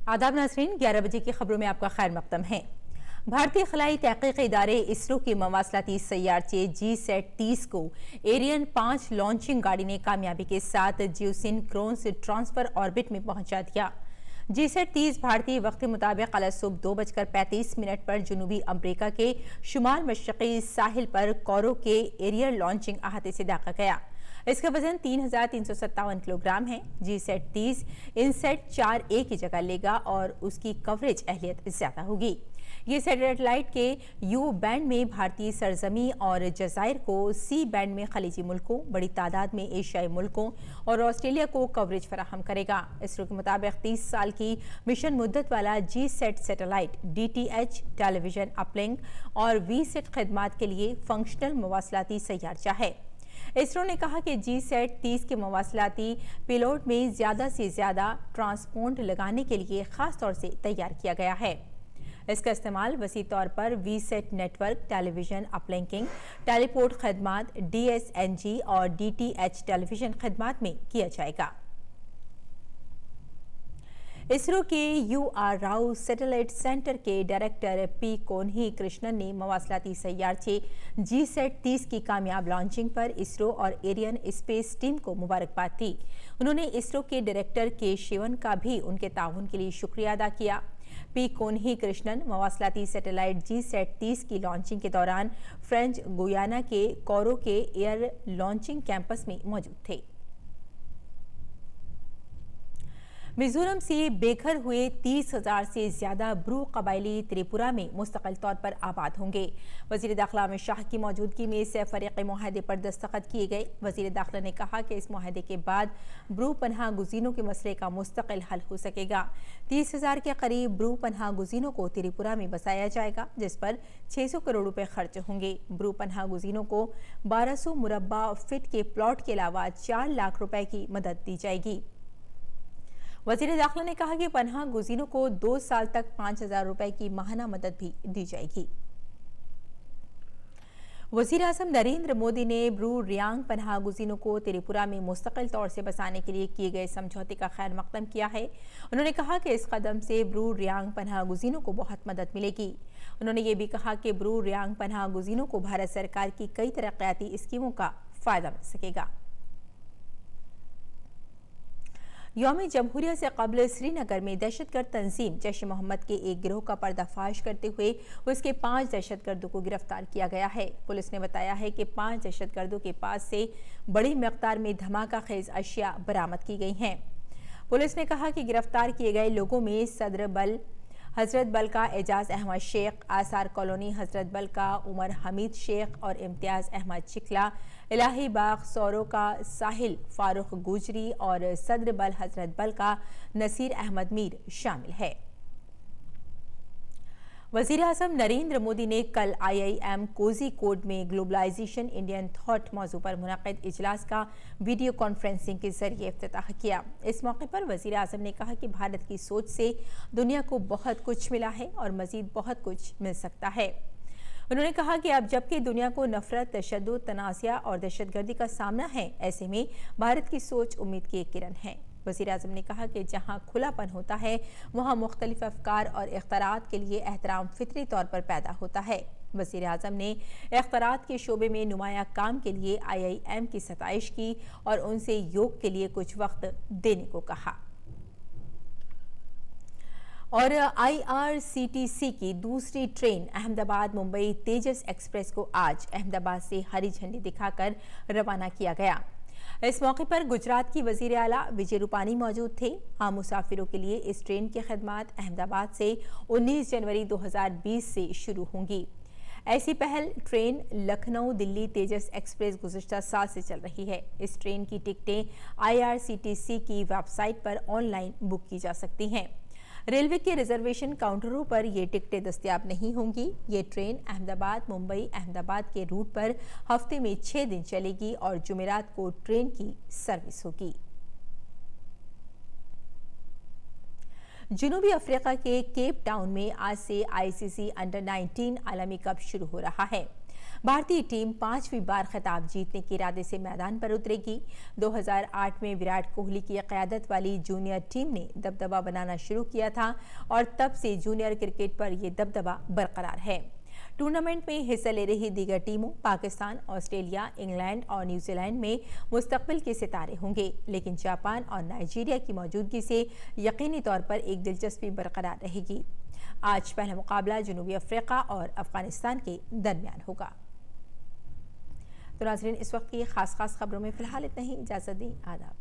आदाब नाज़रीन, 11 बजे की खबरों में आपका खैर मकदम है। भारतीय खलाई तहकीकी इदारे इसरो के मवासलाती सैयारचे GSAT-30 को एरियन 5 लॉन्चिंग गाड़ी ने कामयाबी के साथ जियोसिंक्रोनस ट्रांसफर ऑर्बिट में पहुंचा दिया। GSAT-30 भारतीय वक्त के मुताबिक कल सुबह 2:35 पर जनूबी अमरीका के शुमाल मशरकी साहिल पर कोरो के एरियल लॉन्चिंग अहाते से दागा गया। इसका वजन 3,357 किलोग्राम है। GSAT-30 इनसेट 4A की जगह लेगा और उसकी कवरेज अहलियत ज्यादा होगी। ये सैटेलाइट के यू बैंड में भारतीय सरजमी और जजायर को, सी बैंड में खलीजी मुल्कों, बड़ी तादाद में एशियाई मुल्कों और ऑस्ट्रेलिया को कवरेज फराहम करेगा। इसरो के मुताबिक 30 साल की मिशन मुद्दत वाला GSAT satellite DTH, television uplink और VSAT खिदमात के लिए फंक्शनल मवासलाती सैयारचा है। इसरो ने कहा कि GSAT-30 के मवासलाती पेलोड में ज्यादा से ज्यादा ट्रांसपोंड लगाने के लिए खास तौर से तैयार किया गया है। इसका इस्तेमाल वसी तौर पर VSAT network, television uplinking, teleport खदमात, DSNG और DTH टेलीविजन खदमात में किया जाएगा। इसरो के UR राव सैटेलाइट सेंटर के डायरेक्टर P कोन्ही कृष्णन ने मवासलाती सैयारचे GSAT-30 की कामयाब लॉन्चिंग पर इसरो और एरियन स्पेस टीम को मुबारकबाद दी। उन्होंने इसरो के डायरेक्टर के शिवन का भी उनके ताउन के लिए शुक्रिया अदा किया। P Kunhi Krishnan मवासलाती satellite GSAT-30 की लॉन्चिंग के दौरान फ्रेंच गुयाना के कोरो के एयर लॉन्चिंग कैंपस में मौजूद थे। मिजोरम से बेघर हुए 30,000 से ज्यादा ब्रू कबायली त्रिपुरा में मुस्तकिल तौर पर आबाद होंगे। वजीर दाखिला अमित शाह की मौजूदगी में सैफरीक़ी मुआहदे पर दस्तखत किए गए। वजीर दाखिला ने कहा कि इस मुआहदे के बाद ब्रू पनाह गुज़ीनों के मसले का मुस्तकिल हल हो सकेगा। 30,000 के करीब ब्रू पनाह गुज़ीनों को त्रिपुरा में बसाया जाएगा, जिस पर 600 करोड़ रुपए खर्च होंगे। ब्रू पनाह गुज़ीनों को 1200 मुरब्बा फीट के प्लॉट के अलावा 4 लाख रुपए की मदद दी जाएगी। वजीर दाखिला ने कहा कि पनाह गुज़ीनों को 2 साल तक 5,000 रुपए की माहाना मदद भी दी जाएगी। वज़ीर आज़म नरेंद्र मोदी ने ब्रू रियांग पनाह गुज़ीनों को त्रिपुरा में मुस्तकिल तौर से बसाने के लिए किए गए समझौते का खैर मकदम किया है। उन्होंने कहा कि इस कदम से ब्रू रियांग पनाह गुज़ीनों को बहुत मदद मिलेगी। उन्होंने ये भी कहा कि ब्रू रियांग पनाह गुज़ीनों को भारत सरकार की कई तरक्याती स्कीमों का फायदा मिल सकेगा। यौम जमहूरिया से कबल श्रीनगर में दहशतगर्द तंजीम जैश मोहम्मद के एक गिरोह का पर्दाफाश करते हुए उसके 5 दहशतगर्दों को गिरफ्तार किया गया है। पुलिस ने बताया है कि 5 दहशतगर्दों के पास से बड़ी मिकदार में धमाका खेज अशिया बरामद की गई हैं। पुलिस ने कहा कि गिरफ्तार किए गए लोगों में सदर बल हजरत बल का एजाज अहमद शेख, आसार कॉलोनी हजरत बल का उमर हमीद शेख और इम्तियाज अहमद चिकला, इलाही बाग सौरो का साहिल फारूक गुजरी और सदर बल हजरत बल का नसीर अहमद मीर शामिल है। वज़ीर आज़म नरेंद्र मोदी ने कल IIM कोझिकोड में ग्लोबलाइजेशन इंडियन थॉट मौजू पर मुनक़िद इजलास का वीडियो कॉन्फ्रेंसिंग के जरिए इफ्तिताह किया। इस मौके पर वज़ीर आज़म ने कहा कि भारत की सोच से दुनिया को बहुत कुछ मिला है और मज़ीद बहुत कुछ मिल सकता है। उन्होंने कहा कि अब जबकि दुनिया को नफरत, तशद्दुद, तनाज़ा और दहशतगर्दी का सामना है, ऐसे में भारत की सोच उम्मीद की एक किरण है। वज़ीर आज़म ने कहा कि जहाँ खुलापन होता है वहाँ मुख्तलिफ अफ़कार और इख्तिरात के लिए एहतराम फितरी तौर पर पैदा होता है। वज़ीर आज़म ने इख्तिरात के शोबे में नुमाया काम के लिए IIM की सताइश की और उनसे योग के लिए कुछ वक्त देने को कहा। और IRCTC की दूसरी ट्रेन अहमदाबाद मुंबई तेजस एक्सप्रेस को आज अहमदाबाद से हरी झंडी दिखाकर रवाना किया गया। इस मौके पर गुजरात की वजीर आला विजय रूपानी मौजूद थे। आम मुसाफिरों के लिए इस ट्रेन की खिदमत अहमदाबाद से 19 जनवरी 2020 से शुरू होंगी। ऐसी पहल ट्रेन लखनऊ दिल्ली तेजस एक्सप्रेस गुज़िश्ता साल से चल रही है। इस ट्रेन की टिकटें IRCTC की वेबसाइट पर ऑनलाइन बुक की जा सकती हैं। रेलवे के रिजर्वेशन काउंटरों पर ये टिकटें दस्तयाब नहीं होंगी। ये ट्रेन अहमदाबाद मुंबई अहमदाबाद के रूट पर हफ्ते में 6 दिन चलेगी और जुमेरात को ट्रेन की सर्विस होगी। जनूबी अफ्रीका के केप टाउन में आज से ICC अंडर 19 आलमी कप शुरू हो रहा है। भारतीय टीम 5वीं बार खिताब जीतने के इरादे से मैदान पर उतरेगी। 2008 में विराट कोहली की क़यादत वाली जूनियर टीम ने दबदबा बनाना शुरू किया था और तब से जूनियर क्रिकेट पर यह दबदबा बरकरार है। टूर्नामेंट में हिस्सा ले रही दीगर टीमों पाकिस्तान, ऑस्ट्रेलिया, इंग्लैंड और न्यूजीलैंड में मुस्तकबिल के सितारे होंगे, लेकिन जापान और नाइजीरिया की मौजूदगी से यकीनी तौर पर एक दिलचस्पी बरकरार रहेगी। आज पहला मुकाबला जनूबी अफ्रीका और अफगानिस्तान के दरमियान होगा। तो नाज़रीन, इस वक्त की खास खबरों में फिलहाल इतना ही। इजाज़त दें। आदाब।